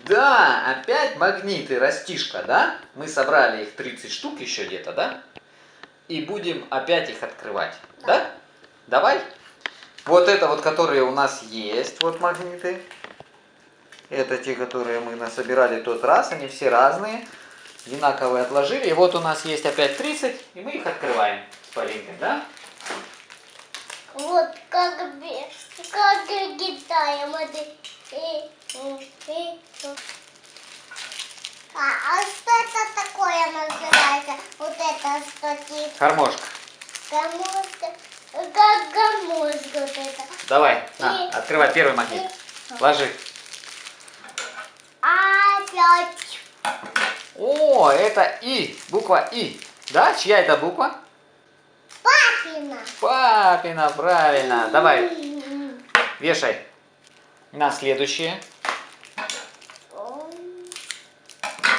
Да, опять магниты, растишка, да? Мы собрали их 30 штук еще где-то, да? И будем опять их открывать, да? Давай. Вот это вот, которые у нас есть, вот магниты. Это те, которые мы насобирали в тот раз, они все разные. Одинаковые отложили. И вот у нас есть опять 30, и мы их открываем с Полинкой, да? Вот как гитаем это. А что это такое называется? Вот это что типа? Гармошка. Гамошка. Как гамошка вот это. Давай, на, открывай первый магнит. Ложи. Опять. О, это И, буква И. Да? Чья это буква? Папина. Папина, правильно. Давай, вешай. На следующее.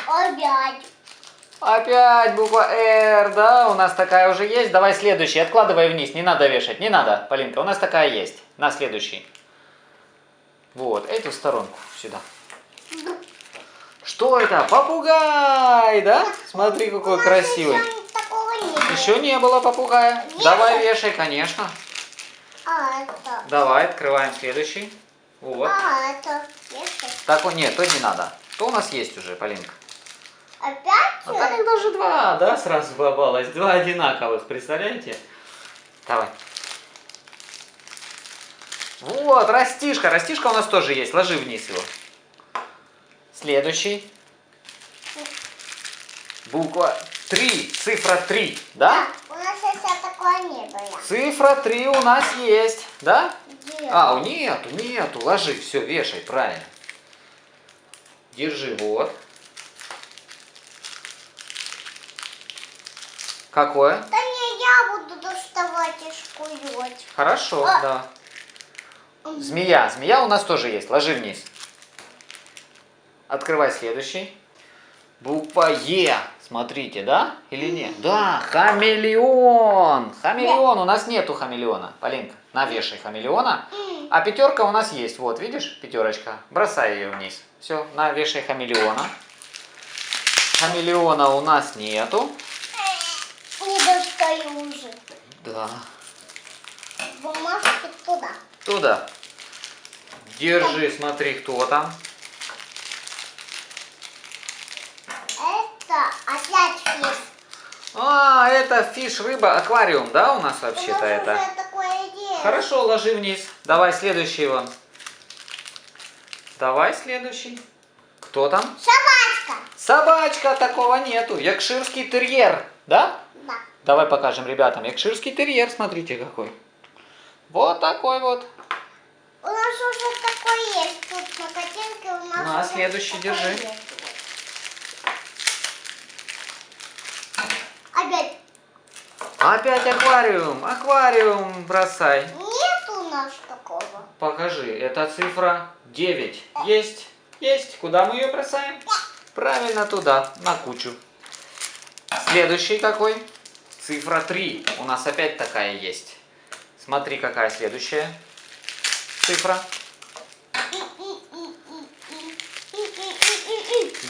Опять. Опять буква Р, да? У нас такая уже есть. Давай следующий. Откладывай вниз. Не надо вешать. Не надо, Полинка. У нас такая есть. На следующий. Вот, эту сторонку сюда. Что это? Попугай, да? Смотри, какой красивый. Еще не было попугая. Нет? Давай вешай, конечно. А это. Давай, открываем следующий. Вот. А это. Если. Такой нет, то не надо. То у нас есть уже, Полинка. Опять? А там их даже два, да, сразу попалось. Два одинаковых, представляете? Давай. Вот, растишка. Растишка у нас тоже есть. Ложи вниз его. Следующий. Буква 3. Цифра 3. Да? У нас еще такое не было. Цифра 3 у нас есть. Да? Где? А, нету. Ложи. Все, вешай, правильно. Держи, вот. Какое? Да не, я буду доставать и шкурить. Хорошо, А. да. Змея. Змея у нас тоже есть. Ложи вниз. Открывай следующий. Буква Е. Смотрите, да? Или нет? Да, хамелеон. Хамелеон. У нас нету хамелеона. Полинка, навешай хамелеона. А пятерка у нас есть. Вот, видишь, пятерочка. Бросай ее вниз. Все, навешай хамелеона. Хамелеона у нас нету. Не достаю уже. Да. Бумажки туда. Туда. Держи, смотри, кто там. Это опять фиш. А, это фиш, рыба, аквариум, да, у нас У вообще-то нас это? уже такое есть. Хорошо, ложи вниз. Давай следующий вон. Давай следующий. Кто там? Собачка. Собачка, такого нету. Якширский терьер, да? Да. Давай покажем ребятам. Якширский терьер, смотрите какой. Вот такой вот. У нас уже такое есть. Тут на картинке у нас На, уже следующий такое держи. есть. Опять. Опять аквариум. Аквариум бросай. Нет у нас такого. Покажи, это цифра 9. Есть? Есть. Куда мы ее бросаем? Правильно, туда, на кучу. Следующий какой? Цифра 3. У нас опять такая есть. Смотри, какая следующая цифра.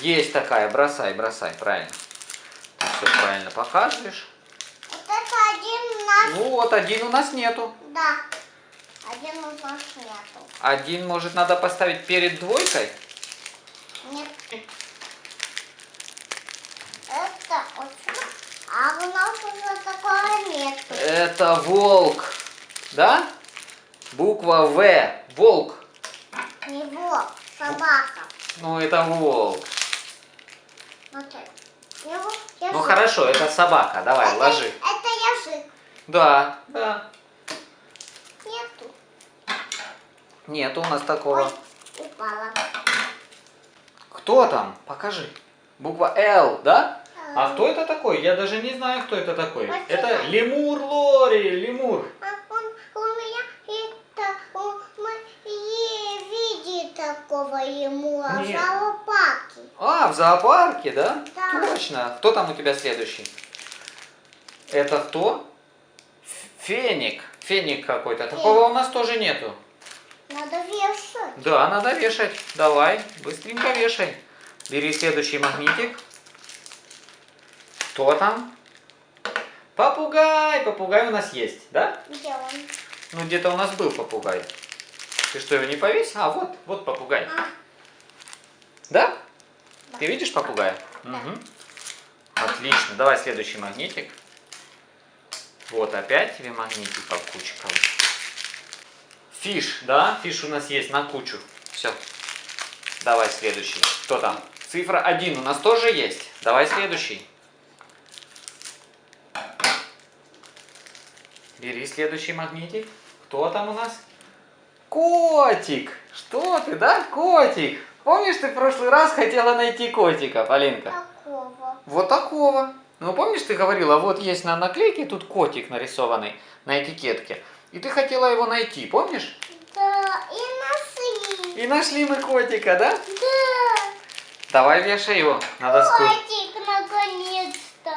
Есть такая, бросай, бросай, правильно. Ты все правильно показываешь. Вот это один у нас. Вот, один у нас нету. Да. Один у нас нету. Один, может, надо поставить перед двойкой? Нет. Это очень. А у нас уже такого нет. Это волк. Да? Буква В. Волк. Не волк, собака. Ну, это волк. Смотри. Ну, хорошо, это собака. Давай, ложи. Это язык. Да, да. Нету. Нет у нас такого. Ой, упала. Кто там? Покажи. Буква Л, да? А кто это такой? Я даже не знаю, кто это такой. Вот Это это. лемур Лори, лемур. А у меня это мы видели такого ему в Нет. зоопарке. А, в зоопарке, да? Да. Точно. Кто там у тебя следующий? Это кто? Феник. Феник какой-то. Такого у нас тоже нету. Надо вешать. Да, надо вешать. Давай, быстренько вешай. Бери следующий магнитик. Кто там? Попугай. Попугай у нас есть, да? Где он? Ну, где-то у нас был попугай. Ты что, его не повесил? А, вот попугай. Да? Ты видишь попугая? Да. Угу. Отлично. Давай следующий магнитик. Вот опять тебе магнитик по кучкам. Фиш, да? Фиш у нас есть на кучу. Все. Давай следующий. Кто там? Цифра 1 у нас тоже есть. Давай следующий. Бери следующий магнитик. Кто там у нас? Котик! Что ты, да? Котик! Помнишь, ты в прошлый раз хотела найти котика, Полинка? Такого. Вот такого. Ну, помнишь, ты говорила, вот есть на наклейке тут котик нарисованный на этикетке. И ты хотела его найти, помнишь? Да, и нашли. И нашли мы котика, да? Да. Давай вешай его на доску. Котик, наконец-то.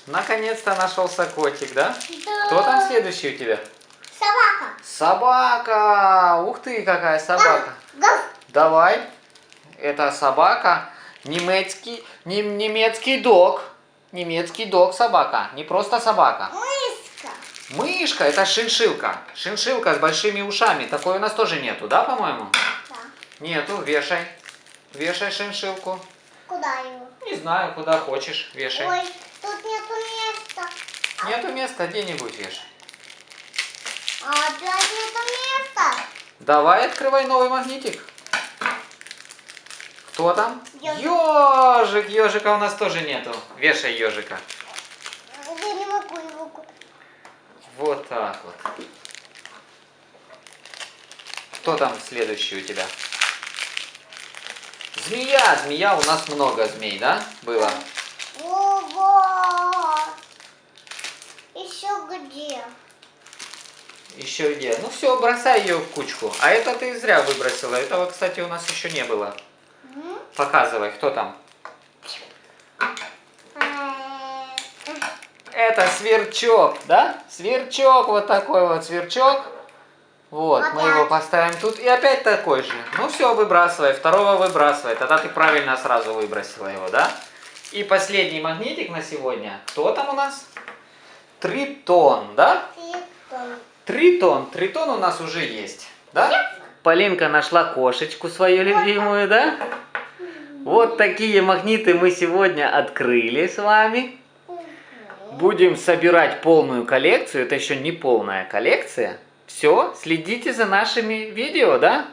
Наконец-то нашелся котик, да? Да. Кто там следующий у тебя? Собака. Собака! Ух ты, какая собака! Гав. Давай. Это собака. Немецкий дог. Немецкий дог собака. Не просто собака. Мышка. Мышка, это шиншилка. Шиншилка с большими ушами. Такой у нас тоже нету, да, по-моему? Да. Нету, вешай. Вешай шиншилку. Куда его? Не знаю, куда хочешь, вешай. Ой, тут нету места. Нету места, где-нибудь вешай. А опять нету места. Давай открывай новый магнитик. Кто там? Ёжик. Ежик. Ежика у нас тоже нету. Вешай ежика. Я не могу его купить. Вот так вот. Кто там следующий у тебя? Змея. Змея, у нас много змей, да? Было. Вот. Еще где? Еще где? Ну все, бросай ее в кучку. А это ты зря выбросила. Этого, кстати, у нас еще не было. М? Показывай, кто там. Э, Это сверчок, да? Сверчок, вот такой вот сверчок. Вот, мы Опять. его поставим тут. И опять такой же. Ну все, выбрасывай. Второго выбрасывай. Тогда ты правильно сразу выбросила его, да? И последний магнитик на сегодня. Кто там у нас? Тритон, да? Тритон. Тритон. Тритон у нас уже есть, да? Полинка нашла кошечку свою любимую, да? Вот такие магниты мы сегодня открыли с вами. Будем собирать полную коллекцию. Это еще не полная коллекция. Все, следите за нашими видео, да?